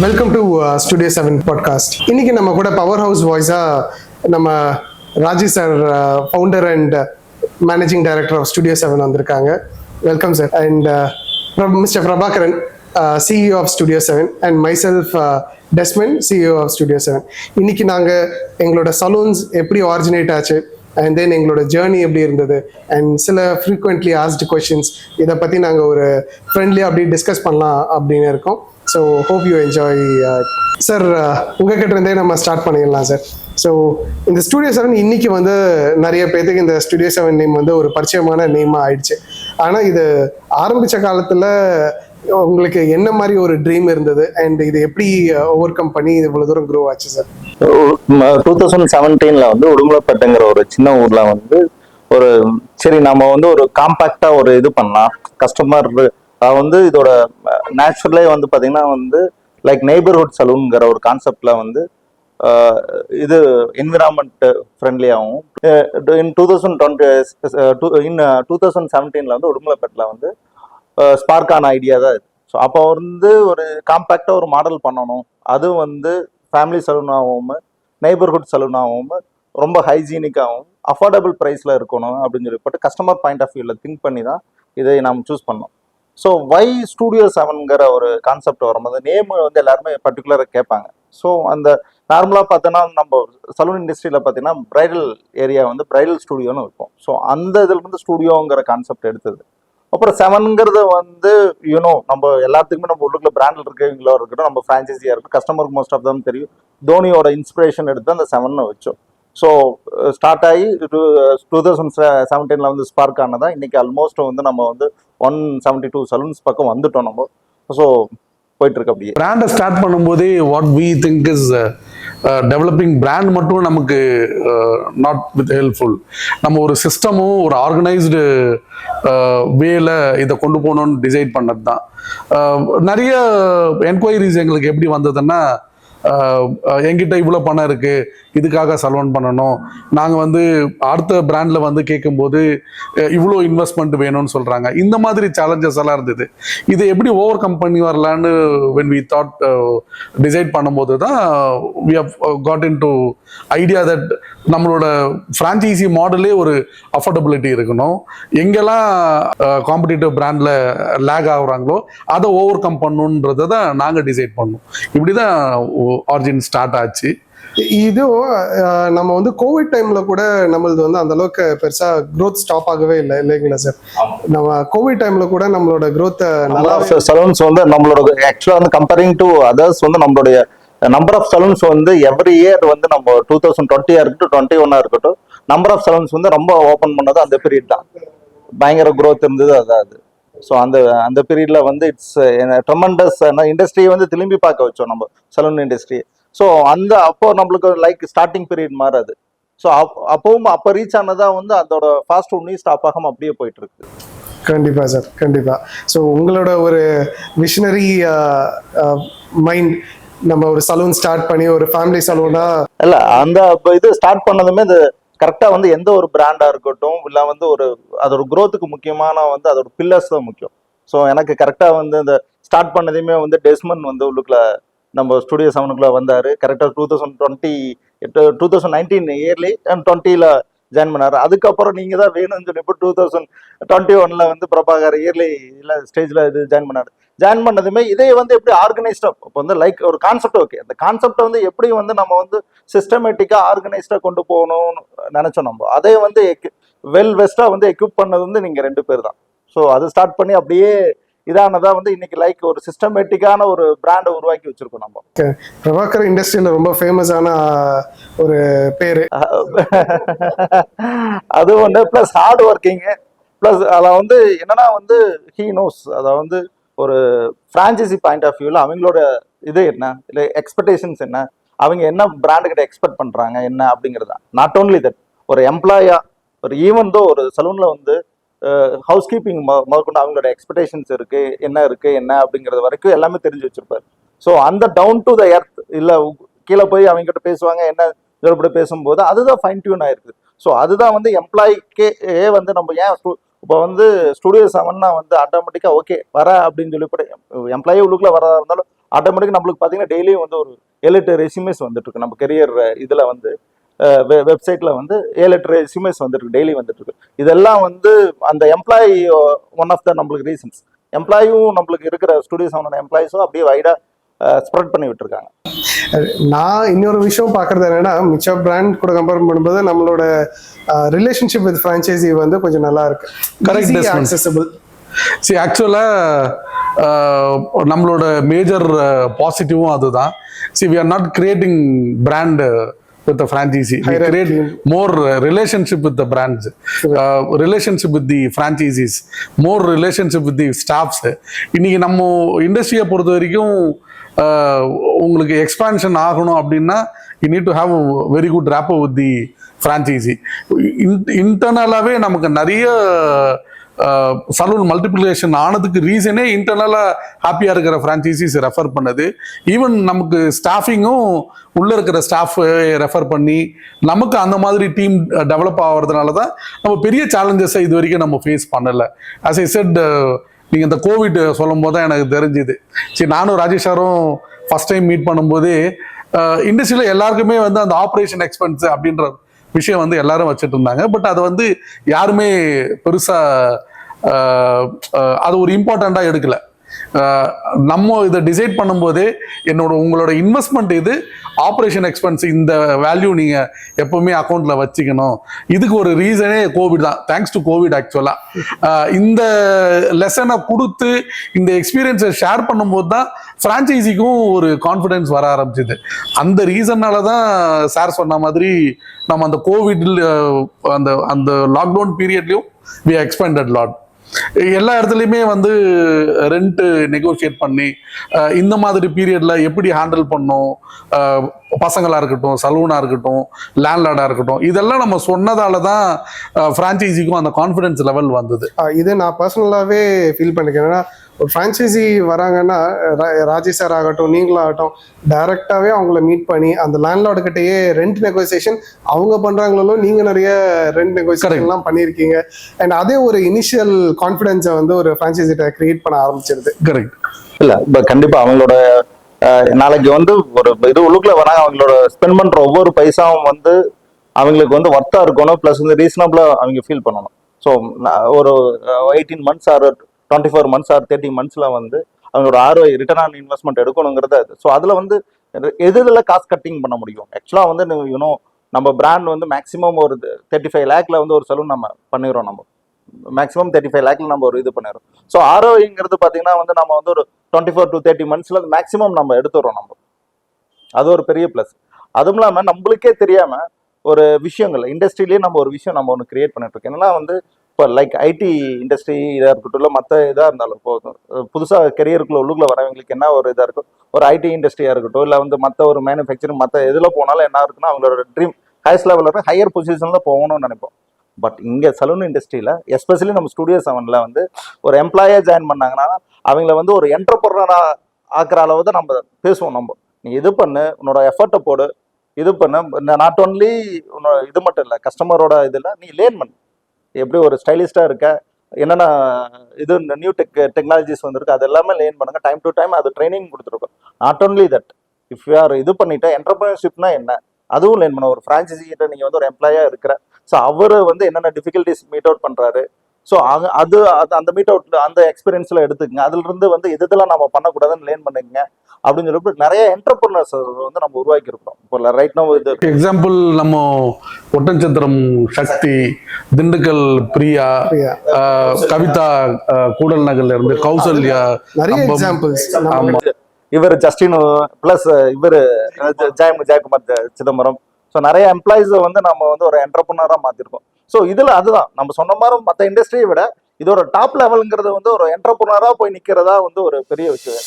Welcome to studio 7 podcast. இன்னைக்கு நம்ம கூட பவர் ஹவுஸ் வாய்ஸா நம்ம Raji sir, founder and managing director of studio 7 வந்திருக்காங்க. Welcome sir. And mister Prabhakaran, CEO of studio 7, and myself Desmond, CEO of studio 7. இன்னைக்கு நாங்கள் எங்களோட சலூன்ஸ் எப்படி ஆரிஜினேட் ஆச்சு, அண்ட் தென் எங்களோட ஜேர்னி எப்படி இருந்தது, அண்ட் சில ஃப்ரீக்வெண்ட்லி ஆஸ்டு கொஷின்ஸ், இதை பற்றி நாங்கள் ஒரு ஃப்ரெண்ட்லியாக அப்படி டிஸ்கஸ் பண்ணலாம் அப்படின்னு இருக்கோம். So hope you enjoy. Sir, உங்ககிட்ட இருந்தே நம்ம ஸ்டார்ட் பண்ணிடலாம் சார். ஸோ இந்த ஸ்டுடியோ 7 இன்னைக்கு வந்து நிறைய பேருக்கு இந்த ஸ்டுடியோ 7 நேம் வந்து ஒரு பரிச்சயமான நேமாக ஆயிடுச்சு. ஆனால் இது ஆரம்பித்த காலத்தில் உங்களுக்கு என்ன மாதிரி ஒரு ட்ரீம் இருந்தது, அண்ட் இது எப்படி ஓவர் கம் பண்ணி இவ்வளோ தூரம் க்ரோ ஆச்சு சார்? 2017 வந்து உடுமலைப்பேட்டைங்கிற ஒரு சின்ன ஊர்ல வந்து ஒரு சரி நம்ம வந்து ஒரு காம்பாக்டா ஒரு இது பண்ணலாம். கஸ்டமர் வந்து இதோட நேச்சுரலே வந்து பாத்தீங்கன்னா வந்து லைக் நெய்பர்ஹுட் சலூன்ங்கிற ஒரு கான்செப்ட்ல வந்து இது என்விரான்மெண்ட் ஃப்ரெண்ட்லியாகவும் இன் 2017 வந்து உடுமலைப்பேட்டில் வந்து ஸ்பார்க்கான ஐடியா தான் இது. ஸோ அப்போ வந்து ஒரு காம்பாக்டா ஒரு மாடல் பண்ணணும், அது வந்து ஃபேமிலி சலூனாகவும் நெய்பர்ஹுட் சலூனாகவும் ரொம்ப ஹைஜீனிக்காகவும் அஃபோர்டபுள் ப்ரைஸில் இருக்கணும் அப்படின்னு சொல்லிப்பட்டு கஸ்டமர் பாயிண்ட் ஆஃப் வியூவில் திங்க் பண்ணி தான் இதை நாம் சூஸ் பண்ணோம். ஸோ வை ஸ்டுடியோ 7ங்கிற ஒரு கான்செப்ட் வரும்போது நேம் வந்து எல்லாருமே பர்டிகுலராக கேட்பாங்க. ஸோ அந்த நார்மலாக பார்த்தோன்னா நம்ம சலூன் இண்டஸ்ட்ரியில் பார்த்தீங்கன்னா பிரைடல் ஏரியா வந்து பிரைடல் ஸ்டுடியோன்னு இருக்கும். ஸோ அந்த இதில் வந்து ஸ்டுடியோங்கிற கான்செப்ட் எடுத்தது. அப்புறம் 7ங்கிறது வந்து நம்ம எல்லாத்துக்குமே நம்ம உள்ளுக்குள்ள பிராண்டில் இருக்கவங்களோ இருக்கட்டும், நம்ம ஃப்ரான்ச்சைஸியாக இருக்கட்டும், கஸ்டமருக்கு மோஸ்ட் ஆஃப் தான் தெரியும். தோனியோட இன்ஸ்பிரேஷன் எடுத்து அந்த 7 வச்சோம். ஸோ ஸ்டார்ட் ஆகி 2017 வந்து ஸ்பார்க் ஆனதான் இன்னைக்கு ஆல்மோஸ்ட் வந்து நம்ம வந்து 172 சலூன்ஸ் பக்கம் வந்துட்டோம் நம்ம. ஸோ போயிட்டு இருக்கு அப்படியே. பிராண்டை ஸ்டார்ட் பண்ணும்போதே what we think is developing brand மட்டும் நமக்கு நாட் வித் ஹெல்ப்ஃபுல். நம்ம ஒரு சிஸ்டமும் ஒரு ஆர்கனைஸ்டு வேல இதை கொண்டு போகணும்னு டிசைட் பண்ணது தான். நிறைய என்கொயரிஸ் எங்களுக்கு எப்படி வந்ததுன்னா, என்கிட்ட இவ்வளோ பணம் இருக்கு, இதுக்காக சலூன் பண்ணணும், நாங்கள் வந்து அடுத்த பிராண்டில் வந்து கேட்கும்போது இவ்வளோ இன்வெஸ்ட்மெண்ட் வேணும்னு சொல்கிறாங்க. இந்த மாதிரி சேலஞ்சஸ் எல்லாம் இருந்தது. இதை எப்படி ஓவர் கம் பண்ணி வரலான்னு வென் வி தாட் டிசைட் பண்ணும்போது தான் we have got into idea that நம்மளோட ஃப்ரான்ச்சைசி மாடலே ஒரு அஃபோர்டபிலிட்டி இருக்கணும். எங்கெல்லாம் காம்படிட்டிவ் பிராண்டில் லேக் ஆகுறாங்களோ அதை ஓவர் கம் பண்ணணுன்றதை தான் நாங்கள் டிசைட் பண்ணோம். இப்படி தான் ஆரிஜின் ஸ்டார்ட் ஆச்சு. இது நம்ம வந்து கோவிட் டைம்ல கூட நம்மளது வந்து அந்த அளவுக்கு பெருசா க்ரோத் ஸ்டாப் ஆகவே இல்லை இல்லைங்களா சார்? நம்ம கோவிட் டைம்ல கூட நம்மளோட க்ரோத் நல்லா சலூன்ஸ் வந்து நம்மளோட ஆக்சுவலா வந்து கம்பேரிங் டு அதர்ஸ் வந்து நம்மளுடைய நம்பர் ஆஃப் சலூன்ஸ் வந்து எவ்ரி இயர் வந்து நம்ம 2020 இருக்கட்டும் 2021 இருக்கட்டும், நம்பர் ஆஃப் சலூன்ஸ் வந்து ரொம்ப ஓப்பன் பண்ணது அந்த பீரியட் தான். பயங்கர க்ரோத் இருந்தது அதாவது. ஸோ அந்த பீரியட்ல வந்து இட்ஸ் ட்ரெமண்டஸ் இண்டஸ்ட்ரியை வந்து திரும்பி பார்க்க வச்சோம் நம்ம சலூன் இண்டஸ்ட்ரி. ஸோ அப்போ நம்மளுக்கு லைக் ஸ்டார்டிங் பீரியட் மாதிரி அது. ஸோ அப்போ ரீச் ஆனதா வந்து அதோட ஃபாஸ்ட் ஒன்னையும் ஸ்டாப் ஆகாம அப்படியே போயிட்டு இருக்கு. கண்டிப்பா சார், கண்டிப்பா. ஸோ உங்களோட ஒரு விஷனரி மைண்ட், நம்ம ஒரு சலூன் ஸ்டார்ட் பண்ணி ஒரு ஃபேமிலி சலூனா இல்ல அந்த இது ஸ்டார்ட் பண்ணதுமே இது கரெக்டா வந்து எந்த ஒரு பிராண்டா இருக்கட்டும் இல்லை வந்து ஒரு அதோட குரோத்துக்கு முக்கியமான வந்து அதோட பில்லர்ஸ் தான் முக்கியம். ஸோ எனக்கு கரெக்டா வந்து இந்த ஸ்டார்ட் பண்ணதையுமே வந்து டெஸ்மன் வந்து உள்ளுக்குள்ள நம்ம ஸ்டுடியோ 7க்குள்ள வந்தாரு. கரெக்டா 2019 இயர்லி அண்ட் 20ல ஜாயின் பண்ணாரு. அதுக்கப்புறம் நீங்க தான் வேணும்னு சொல்லி இப்போ 2021 வந்து பிரபாகர் இயர்லி ஸ்டேஜ்ல இது ஜாயின் பண்ணாரு. ஜாயின் பண்ணதுமே இதே வந்து எப்படி ஆர்கனைஸ்டா இப்போ வந்து லைக் ஒரு கான்செப்ட், ஓகே, அந்த கான்செப்டை வந்து எப்படி வந்து நம்ம வந்து சிஸ்டமேட்டிக்கா ஆர்கனைஸ்டா கொண்டு போகணும்னு நினைச்சோம். நம்ம அதே வந்து வெல் வெஸ்டா வந்து எக்யூப் பண்ணது வந்து நீங்க 2 பேர் தான். ஸோ அது ஸ்டார்ட் பண்ணி அப்படியே இதானதா வந்து இன்னைக்கு லைக் ஒரு சிஸ்டமேட்டிக்கான ஒரு பிராண்டை உருவாக்கி வச்சிருக்கோம் நம்ம. பிரபாகர் இண்டஸ்ட்ரியில ரொம்ப ஃபேமஸான ஒரு பேரு அது ஒன்று. பிளஸ் ஹார்ட் ஒர்க்கிங், பிளஸ் அதில் வந்து என்னன்னா வந்து ஹீ நோஸ், அதை வந்து ஒரு ஃப்ரான்ச்சைசி பாயிண்ட் ஆஃப் வியூவில் அவங்களோட இது என்ன, இல்லை எக்ஸ்பெக்டேஷன்ஸ் என்ன, அவங்க என்ன பிராண்டுக்கிட்ட எக்ஸ்பெக்ட் பண்ணுறாங்க என்ன அப்படிங்கிறது தான். நாட் ஓன்லி தட், ஒரு எம்ப்ளாயா ஒரு ஈவன் தோ ஒரு சலூனில் வந்து ஹவுஸ் கீப்பிங் முதற்கொண்டு அவங்களோட எக்ஸ்பெக்டேஷன்ஸ் என்ன அப்படிங்கிறது வரைக்கும் எல்லாமே தெரிஞ்சு வச்சிருப்பாரு. ஸோ அந்த டவுன் டு த எர்த், இல்லை கீழே போய் அவங்ககிட்ட பேசுவாங்க என்ன இப்படி பேசும்போது அதுதான் ஃபைன் டியூன் ஆயிருக்கு. ஸோ அதுதான் வந்து எம்ப்ளாய்க்கே வந்து நம்ம ஏன் இப்போ வந்து ஸ்டுடியோ 7 வந்து ஆட்டோமேட்டிக்காக ஓகே வர அப்படின்னு சொல்லி எம்ப்ளாயி உள்ளுக்குள்ள வரதா இருந்தாலும் ஆட்டோமேட்டிக்காக நம்மளுக்கு பார்த்தீங்கன்னா டெய்லியும் வந்து ஒரு 7-8 ரெசியூமேஸ் வந்துட்டு இருக்கு. நம்ம கெரியர் இதில் வந்து வெப்சைட்ல வந்து 7-8 ரெசியூமேஸ் வந்துட்டு டெய்லி வந்துட்டு இருக்கு. இதெல்லாம் வந்து அந்த எம்ப்ளாயி ஒன் ஆஃப் த நம்மளுக்கு ரீசன்ஸ். எம்ப்ளாயும் நம்மளுக்கு இருக்கிற ஸ்டுடியோ 7 எம்ப்ளாயிஸும் அப்படியே வைடா ஸ்ப்ரெட் பண்ணி விட்டுருக்காங்க. நான் இன்னொரு விஷயம் பார்க்கறது என்னன்னா, மிச்ச பிராண்ட் கூட கம்பேர் பண்ணும்போது நம்மளோட ரிலேஷன்ஷிப் வித் ஃப்ரான்ச்சைசி வந்து கொஞ்சம் நல்லா இருக்கு. Correct, Easy Desmond. accessible. சரி, ஆக்சுவலாக நம்மளோட மேஜர் பாசிட்டிவும் அதுதான். See we are not creating brand with the franchisee. We create more relationship with the brands, relationship with the franchisees, more relationship with the staffs. இன்னைக்கு நம்ம இண்டஸ்ட்ரியை பொறுத்த வரைக்கும் உங்களுக்கு எக்ஸ்பான்ஷன் ஆகணும் அப்படின்னா you need to have a very good rapport with the franchisee. இன்டர்னலாகவே நமக்கு நிறைய சலூன் மல்டிப்ளிகேஷன் ஆனதுக்கு ரீசனே இன்டர்னலாக ஹாப்பியாக இருக்கிற ஃப்ரான்ச்சைசிஸ் ரெஃபர் பண்ணது. ஈவன் நமக்கு ஸ்டாஃபிங்கும் உள்ளே இருக்கிற ஸ்டாஃப் ரெஃபர் பண்ணி நமக்கு அந்த மாதிரி டீம் டெவலப் ஆகிறதுனால தான் நம்ம பெரிய சேலஞ்சஸை இது வரைக்கும் நம்ம ஃபேஸ் பண்ணலை. ஆஸ் ஐ செட், நீங்கள் இந்த கோவிட் சொல்லும் போது தான் எனக்கு தெரிஞ்சுது. சரி, நானும் ராஜேஷ் சாரும் ஃபர்ஸ்ட் டைம் மீட் பண்ணும்போது இண்டஸ்ட்ரியில் எல்லாருக்குமே வந்து அந்த ஆப்ரேஷன் எக்ஸ்பென்ஸ் அப்படின்ற விஷயம் வந்து எல்லாரும் வச்சுட்டு இருந்தாங்க. பட் அதை வந்து யாருமே பெருசா அது ஒரு இம்பார்ட்டண்டா எடுக்கல. நம்ம இதை டிசைட் பண்ணும்போதே உங்களோட இன்வெஸ்ட்மெண்ட் இது, ஆப்ரேஷன் எக்ஸ்பென்ஸ் இந்த வேல்யூ நீங்க எப்பவுமே அக்கௌண்ட்ல வச்சுக்கணும். இதுக்கு ஒரு ரீசனே கோவிட் தான். தேங்க்ஸ் டு கோவிட் ஆக்சுவலா இந்த லெசனை கொடுத்து இந்த எக்ஸ்பீரியன்ஸை ஷேர் பண்ணும்போது தான் ஃப்ரான்ச்சைசிக்கும் ஒரு கான்ஃபிடென்ஸ் வர ஆரம்பிச்சுது. அந்த ரீசன்னால தான் சார் சொன்ன மாதிரி நம்ம அந்த கோவிட் அந்த அந்த லாக்டவுன் பீரியட்லயும் வி எக்ஸ்பேண்டட் லாட். எல்லா இடத்துலையுமே வந்து ரெண்ட் நெகோசியேட் பண்ணி இந்த மாதிரி பீரியட்ல எப்படி ஹேண்டில் பண்ணோம், பசங்களா இருக்கட்டும், சலூனா இருக்கட்டும், லேண்ட்லார்டா இருக்கட்டும், இதெல்லாம் நம்ம சொன்னதால தான் ஃப்ரான்ச்சைசிக்கும் அந்த கான்ஃபிடன்ஸ் லெவல் வந்தது. இது நான் பர்சனலாகவே ஃபீல் பண்ணிக்கிறேன். ஏன்னா ஒரு ஃப்ரான்ச்சைசி வராங்கன்னா ராஜேஷ் சார் ஆகட்டும், நீங்களும் ஆகட்டும், டைரக்டாகவே அவங்கள மீட் பண்ணி அந்த லேண்ட்லார்டுகிட்டயே ரெண்ட் நெகோசியேஷன் அவங்க பண்ணுறாங்களோ, நீங்கள் நிறைய ரெண்ட் நெகோசியேஷன்லாம் பண்ணியிருக்கீங்க. அண்ட் அதே ஒரு இனிஷியல் கான்ஃபிடென்ஸை வந்து ஒரு ஃப்ரான்ச்சைசிட்ட கிரியேட் பண்ண ஆரம்பிச்சிருது. கரெக்ட். இல்லை, இப்போ கண்டிப்பாக அவங்களோட நாளைக்கு வந்து ஒரு இது உள்ளுக்குள்ள வராங்க, அவங்களோட ஸ்பெண்ட் பண்ணுற ஒவ்வொரு பைசாவும் வந்து அவங்களுக்கு வந்து ஒர்த்தா இருக்கணும், ப்ளஸ் வந்து ரீசனபிளாக அவங்க ஃபீல் பண்ணணும். ஸோ ஒரு 18 months ஆர் 24 months ஆர் 30 monthsல வந்து அவங்களோட ROI ரிட்டர்ன் ஆன் இன்வெஸ்ட்மெண்ட் எடுக்கணுங்கிறத. ஸோ அதில் வந்து எதுல காஸ்ட் கட்டிங் பண்ண முடியும். ஆக்சுவலாக வந்து யூனோ நம்ம பிராண்ட் வந்து மேக்ஸிமம் ஒரு 35 lakhல வந்து ஒரு சலூன் நம்ம பண்ணிடுறோம். நம்ம மேக்ஸிமம் 35 lakhல நம்ம ஒரு இது பண்ணிடுறோம். ஸோ ROIங்கிறது பார்த்தீங்கன்னா வந்து நம்ம வந்து ஒரு 24 to 30 monthsல மேக்ஸிமம் நம்ம எடுத்துடுறோம். நம்ம அது ஒரு பெரிய ப்ளஸ். அதுவும் இல்லாமல் நம்மளுக்கே தெரியாம ஒரு விஷயங்கள் இண்டஸ்ட்ரியிலேயே நம்ம ஒரு விஷயம் நம்ம ஒன்று கிரியேட் பண்ணிட்டு இருக்கோம். என்னன்னா வந்து இப்போ லைக் ஐடி இண்டஸ்ட்ரி இதாக இருக்கட்டும், இல்லை மற்ற இதாக இருந்தாலும் போதும், புதுசாக கெரியருக்குள்ள உள்ளுக்குள்ள வரவங்களுக்கு என்ன ஒரு இதாக இருக்கும், ஒரு ஐடி இண்டஸ்ட்ரியாக இருக்கட்டும், இல்லை வந்து மற்ற ஒரு மேனுஃபேக்சரிங் மற்ற எதில் போனாலும் என்ன இருக்குன்னா அவங்களோட ட்ரீம் ஹையஸ்ட் லெவலில் இருக்கு, ஹையர் பொசிஷனில் போகணும்னு நினைப்போம். பட் இங்கே சலூன் இண்டஸ்ட்ரியில் எஸ்பெஷலி நம்ம ஸ்டுடியோ 7ல் வந்து ஒரு எம்ப்ளாயாக ஜாயின் பண்ணாங்கன்னா அவங்கள வந்து ஒரு என்டர்பிரனராக ஆக்குற அளவு தான் நம்ம பேசுவோம். நம்ம நீ இது பண்ணு, உன்னோட எஃபர்ட்டை போடு, இது பண்ணு, நாட் ஓன்லி உன்னோட இது மட்டும் இல்லை, கஸ்டமரோட இதில் நீ லேர்ன் பண்ணு, எப்படி ஒரு ஸ்டைலிஸ்டாக இருக்க, என்னென்ன இது நியூ டெக்னாலஜிஸ் வந்துருக்கு, அது எல்லாமே லேர்ன் பண்ணுங்க. டைம் டு டைம் அது ட்ரைனிங் கொடுத்துருக்கோம். Not only that, if you are இது பண்ணிட்டு என்டர்பிரினர்ஷிப்னா என்ன அதுவும் லேர்ன் பண்ண. ஒரு ஃப்ரான்ச்சைசி கிட்ட நீங்கள் வந்து ஒரு எம்ப்ளாயாக இருக்கிற, ஸோ அவர் வந்து என்னென்ன டிஃபிகல்ட்டிஸ் மீட் அவுட் பண்ணுறாரு, ஸோ அது அந்த மீட் அவுட் அந்த எக்ஸ்பீரியன்ஸில் எடுத்துக்கங்க. அதுலேருந்து வந்து எதெல்லாம் நம்ம பண்ணக்கூடாதுன்னு லேர்ன் பண்ணுங்க அப்படின்னு சொல்லிட்டு நிறைய என்டர்பிரினர்ஸ் வந்து நம்ம உருவாக்கி இருக்கிறோம். இப்போ ரைட் நோ இது எக்ஸாம்பிள் நம்ம ஒட்டன்சத்திரம் சக்தி, திண்டுக்கல் பிரியா, கவிதா கூடல் நகர்ல இருந்து கௌசல்யா, நிறைய எக்ஸாம்பிள்ஸ். இவர் ஜஸ்டின் பிளஸ் இவர் ஜெயக்குமார் சிதம்பரம். ஸோ நிறைய எம்ப்ளாயிஸை வந்து நம்ம வந்து ஒரு என்டர்பிரினராக மாற்றிருக்கோம். ஸோ இதில் அதுதான் நம்ம சொன்ன மாதிரி மற்ற இண்டஸ்ட்ரியை விட இதோட டாப் லெவலுங்கிறது வந்து ஒரு என்டர்பிரினராக போய் நிற்கிறதா வந்து ஒரு பெரிய விஷயம்.